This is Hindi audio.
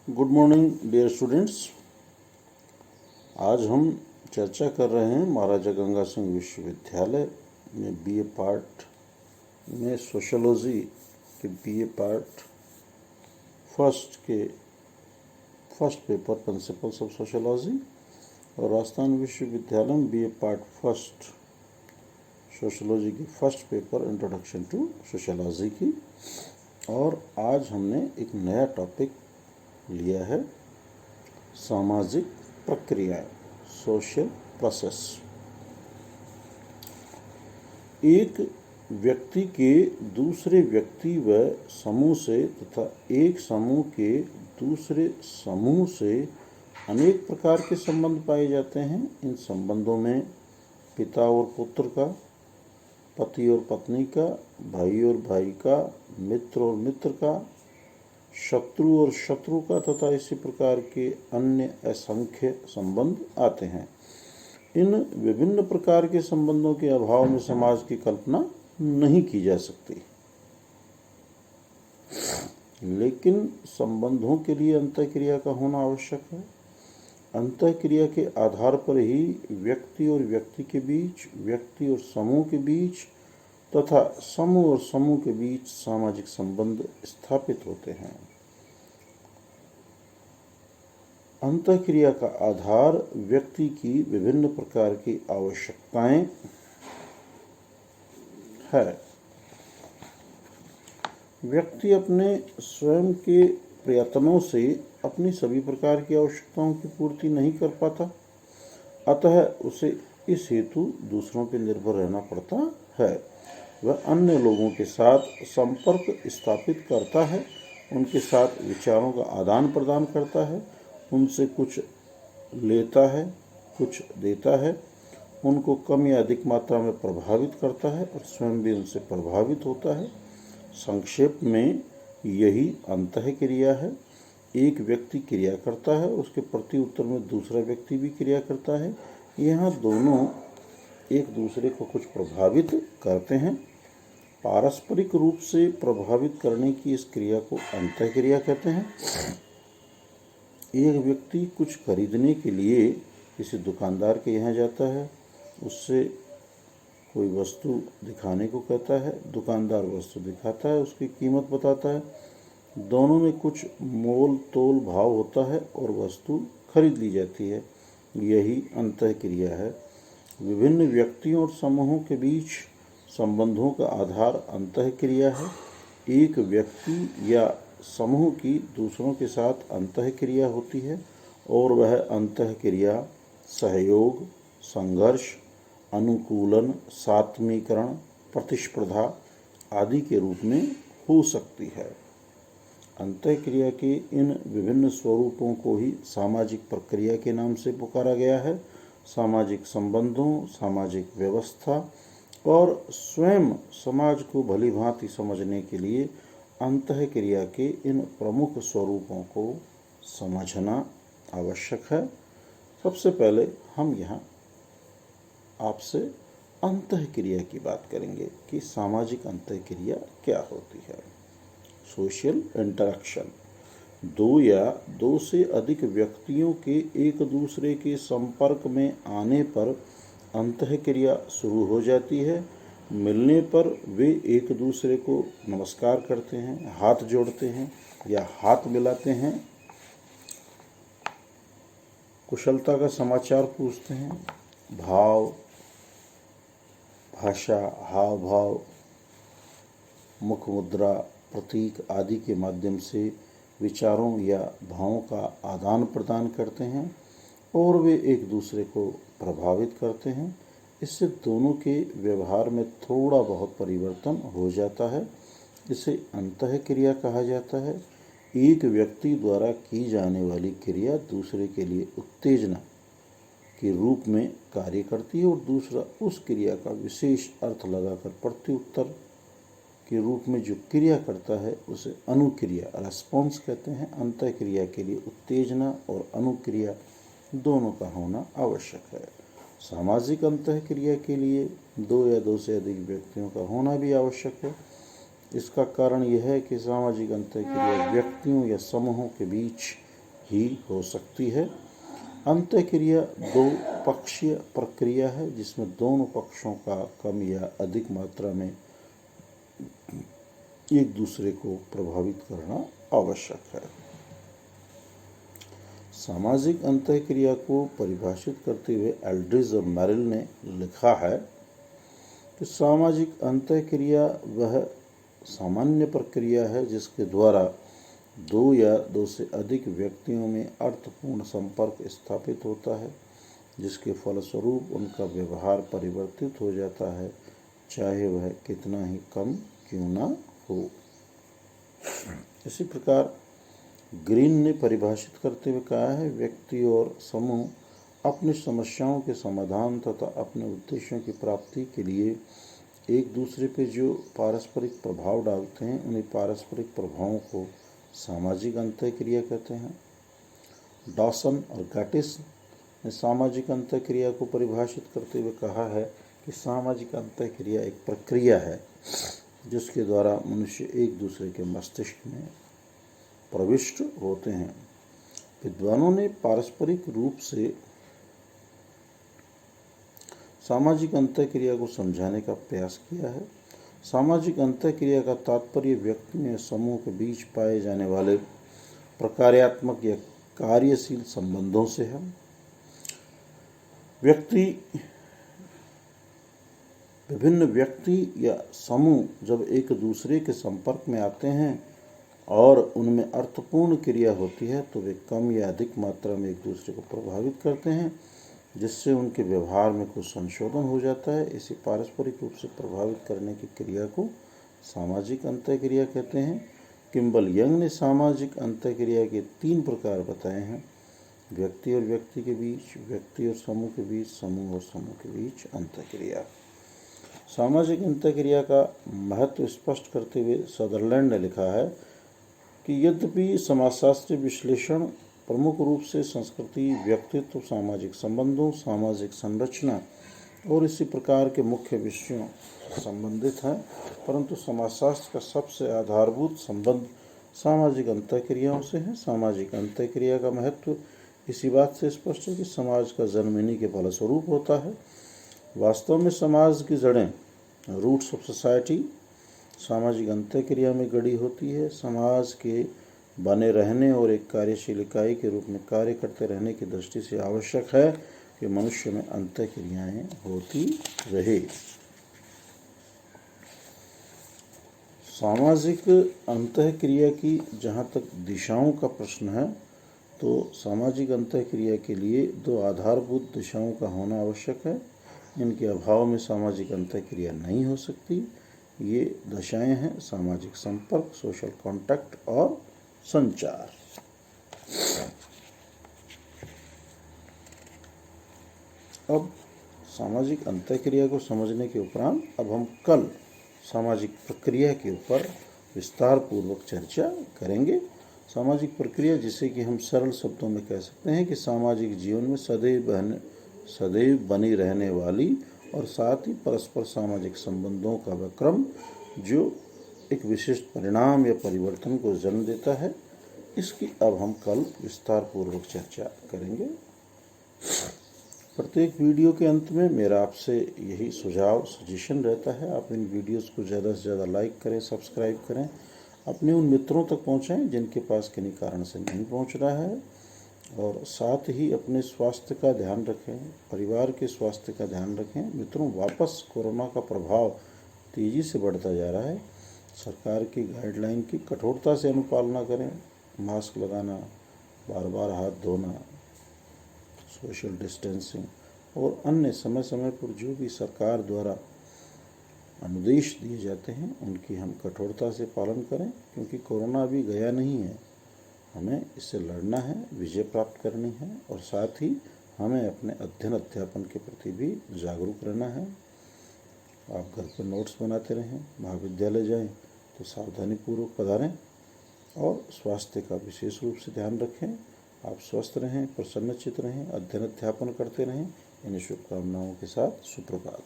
Good morning dear students. आज हम चर्चा कर रहे हैं महाराजा गंगा सिंह विश्वविद्यालय में बीए पार्ट में सोशोलॉजी के BA part first paper principles of sociology और राजस्थान विश्वविद्यालय में बीए पार्ट फर्स्ट सोशोलॉजी की first paper introduction to sociology की। और आज हमने एक नया टॉपिक लिया है सामाजिक प्रक्रिया, सोशल प्रोसेस। एक व्यक्ति के दूसरे व्यक्ति व समूह से तथा एक समूह के दूसरे समूह से अनेक प्रकार के संबंध पाए जाते हैं। इन संबंधों में पिता और पुत्र का, पति और पत्नी का, भाई और भाई का, मित्र और मित्र का, शत्रु और शत्रु का तथा इसी प्रकार के अन्य असंख्य संबंध आते हैं। इन विभिन्न प्रकार के संबंधों के अभाव में समाज की कल्पना नहीं की जा सकती, लेकिन संबंधों के लिए अंतःक्रिया का होना आवश्यक है। अंतःक्रिया के आधार पर ही व्यक्ति और व्यक्ति के बीच, व्यक्ति और समूह के बीच तथा समूह और समूह के बीच सामाजिक संबंध स्थापित होते हैं। अंतःक्रिया का आधार व्यक्ति की विभिन्न प्रकार की आवश्यकताएं है। व्यक्ति अपने स्वयं के प्रयत्नों से अपनी सभी प्रकार की आवश्यकताओं की पूर्ति नहीं कर पाता, अतः उसे इस हेतु दूसरों पर निर्भर रहना पड़ता है। वह अन्य लोगों के साथ संपर्क स्थापित करता है, उनके साथ विचारों का आदान प्रदान करता है, उनसे कुछ लेता है, कुछ देता है, उनको कम या अधिक मात्रा में प्रभावित करता है और स्वयं भी उनसे प्रभावित होता है। संक्षेप में यही अंतःक्रिया है। एक व्यक्ति क्रिया करता है, उसके प्रति उत्तर में दूसरा व्यक्ति भी क्रिया करता है। यहाँ दोनों एक दूसरे को कुछ प्रभावित करते हैं। पारस्परिक रूप से प्रभावित करने की इस क्रिया को अंतःक्रिया कहते हैं। एक व्यक्ति कुछ खरीदने के लिए किसी दुकानदार के यहाँ जाता है, उससे कोई वस्तु दिखाने को कहता है, दुकानदार वस्तु दिखाता है, उसकी कीमत बताता है, दोनों में कुछ मोल तोल भाव होता है और वस्तु खरीद ली जाती है। यही अंतःक्रिया है। विभिन्न व्यक्तियों और समूहों के बीच संबंधों का आधार अंतःक्रिया है। एक व्यक्ति या समूह की दूसरों के साथ अंतःक्रिया होती है और वह अंतःक्रिया सहयोग, संघर्ष, अनुकूलन, सात्मीकरण, प्रतिस्पर्धा आदि के रूप में हो सकती है। अंतःक्रिया के इन विभिन्न स्वरूपों को ही सामाजिक प्रक्रिया के नाम से पुकारा गया है। सामाजिक संबंधों, सामाजिक व्यवस्था और स्वयं समाज को भली भांति समझने के लिए अंतःक्रिया के इन प्रमुख स्वरूपों को समझना आवश्यक है। सबसे पहले हम यहाँ आपसे अंतःक्रिया की बात करेंगे कि सामाजिक अंतःक्रिया क्या होती है। सोशल इंटरेक्शन, दो या दो से अधिक व्यक्तियों के एक दूसरे के संपर्क में आने पर अंतःक्रिया शुरू हो जाती है। मिलने पर वे एक दूसरे को नमस्कार करते हैं, हाथ जोड़ते हैं या हाथ मिलाते हैं, कुशलता का समाचार पूछते हैं, भाव, भाषा, हाव भाव, मुख मुद्रा, प्रतीक आदि के माध्यम से विचारों या भावों का आदान प्रदान करते हैं और वे एक दूसरे को प्रभावित करते हैं। इससे दोनों के व्यवहार में थोड़ा बहुत परिवर्तन हो जाता है। इसे अंतःक्रिया कहा जाता है। एक व्यक्ति द्वारा की जाने वाली क्रिया दूसरे के लिए उत्तेजना के रूप में कार्य करती है और दूसरा उस क्रिया का विशेष अर्थ लगाकर प्रत्युत्तर के रूप में जो क्रिया करता है उसे अनुक्रिया, रेस्पॉन्स कहते हैं। अंतःक्रिया के लिए उत्तेजना और अनुक्रिया दोनों का होना आवश्यक है। सामाजिक अंतःक्रिया के लिए दो या दो से अधिक व्यक्तियों का होना भी आवश्यक है। इसका कारण यह है कि सामाजिक अंतःक्रिया व्यक्तियों या समूहों के बीच ही हो सकती है। अंतःक्रिया दो पक्षीय प्रक्रिया है जिसमें दोनों पक्षों का कम या अधिक मात्रा में एक दूसरे को प्रभावित करना आवश्यक है। सामाजिक अंतःक्रिया को परिभाषित करते हुए एल्ड्रिज और मेरिल ने लिखा है कि सामाजिक अंतःक्रिया वह सामान्य प्रक्रिया है जिसके द्वारा दो या दो से अधिक व्यक्तियों में अर्थपूर्ण संपर्क स्थापित होता है, जिसके फलस्वरूप उनका व्यवहार परिवर्तित हो जाता है, चाहे वह कितना ही कम क्यों न हो। इसी प्रकार ग्रीन ने परिभाषित करते हुए कहा है, व्यक्ति और समूह अपनी समस्याओं के समाधान तथा अपने उद्देश्यों की प्राप्ति के लिए एक दूसरे पर जो पारस्परिक प्रभाव डालते हैं, उन्हीं पारस्परिक प्रभावों को सामाजिक अंतःक्रिया कहते हैं। डॉसन और गैटिस ने सामाजिक अंतःक्रिया को परिभाषित करते हुए कहा है कि सामाजिक अंतःक्रिया एक प्रक्रिया है जिसके द्वारा मनुष्य एक दूसरे के मस्तिष्क में प्रविष्ट होते हैं। विद्वानों ने पारस्परिक रूप से सामाजिक अंतःक्रिया को समझाने का प्रयास किया है। सामाजिक अंतःक्रिया का तात्पर्य व्यक्तियों या समूह के बीच पाए जाने वाले प्रकार्यात्मक या कार्यशील संबंधों से है। विभिन्न व्यक्ति या समूह जब एक दूसरे के संपर्क में आते हैं और उनमें अर्थपूर्ण क्रिया होती है तो वे कम या अधिक मात्रा में एक दूसरे को प्रभावित करते हैं, जिससे उनके व्यवहार में कुछ संशोधन हो जाता है। इसे पारस्परिक रूप से प्रभावित करने की क्रिया को सामाजिक अंतःक्रिया कहते हैं। किम्बल यंग ने सामाजिक अंतःक्रिया के 3 प्रकार बताए हैं: व्यक्ति और व्यक्ति के बीच, व्यक्ति और समूह के बीच, समूह और समूह के बीच अंतःक्रिया। सामाजिक अंतःक्रिया का महत्व स्पष्ट करते हुए सदरलैंड ने लिखा है कि यद्यपि समाजशास्त्रीय विश्लेषण प्रमुख रूप से संस्कृति, व्यक्तित्व, सामाजिक संबंधों, सामाजिक संरचना और इसी प्रकार के मुख्य विषयों से संबंधित है, परंतु समाजशास्त्र का सबसे आधारभूत संबंध सामाजिक अंतःक्रियाओं से है। सामाजिक अंतःक्रिया का महत्व इसी बात से स्पष्ट है कि समाज का जन्म इन्हीं के फलस्वरूप होता है। वास्तव में समाज की जड़ें, रूट्स ऑफ सोसाइटी, सामाजिक अंतःक्रिया में गड़ी होती है। समाज के बने रहने और एक कार्यशील इकाई के रूप में कार्य करते रहने की दृष्टि से आवश्यक है कि मनुष्य में अंतःक्रियाएं होती रहे। सामाजिक अंतःक्रिया की जहाँ तक दिशाओं का प्रश्न है, तो सामाजिक अंतःक्रिया के लिए 2 आधारभूत दिशाओं का होना आवश्यक है। इनके अभाव में सामाजिक अंतःक्रिया नहीं हो सकती। ये दशाएं हैं सामाजिक संपर्क, सोशल कॉन्टैक्ट और संचार। अब सामाजिक अंतःक्रिया को समझने के उपरांत अब हम कल सामाजिक प्रक्रिया के ऊपर विस्तार पूर्वक चर्चा करेंगे। सामाजिक प्रक्रिया, जिसे कि हम सरल शब्दों में कह सकते हैं कि सामाजिक जीवन में सदैव बनी रहने वाली और साथ ही परस्पर सामाजिक संबंधों का वह क्रम जो एक विशिष्ट परिणाम या परिवर्तन को जन्म देता है, इसकी अब हम कल विस्तार पूर्वक चर्चा करेंगे। प्रत्येक वीडियो के अंत में मेरा आपसे यही सजेशन रहता है, आप इन वीडियोस को ज़्यादा से ज़्यादा लाइक करें, सब्सक्राइब करें, अपने उन मित्रों तक पहुंचाएं जिनके पास किन्हीं कारण से नहीं पहुंच रहा है, और साथ ही अपने स्वास्थ्य का ध्यान रखें, परिवार के स्वास्थ्य का ध्यान रखें। मित्रों, वापस कोरोना का प्रभाव तेज़ी से बढ़ता जा रहा है। सरकार की गाइडलाइन की कठोरता से अनुपालना करें, मास्क लगाना, बार बार हाथ धोना, सोशल डिस्टेंसिंग और अन्य समय समय पर जो भी सरकार द्वारा अनुदेश दिए जाते हैं उनकी हम कठोरता से पालन करें, क्योंकि कोरोना अभी गया नहीं है। हमें इससे लड़ना है, विजय प्राप्त करनी है, और साथ ही हमें अपने अध्ययन अध्यापन के प्रति भी जागरूक रहना है। आप घर पर नोट्स बनाते रहें, महाविद्यालय जाएं तो सावधानीपूर्वक पधारें और स्वास्थ्य का विशेष रूप से ध्यान रखें। आप स्वस्थ रहें, प्रसन्नचित्त रहें, अध्ययन अध्यापन करते रहें। इन शुभकामनाओं के साथ सुप्रभात।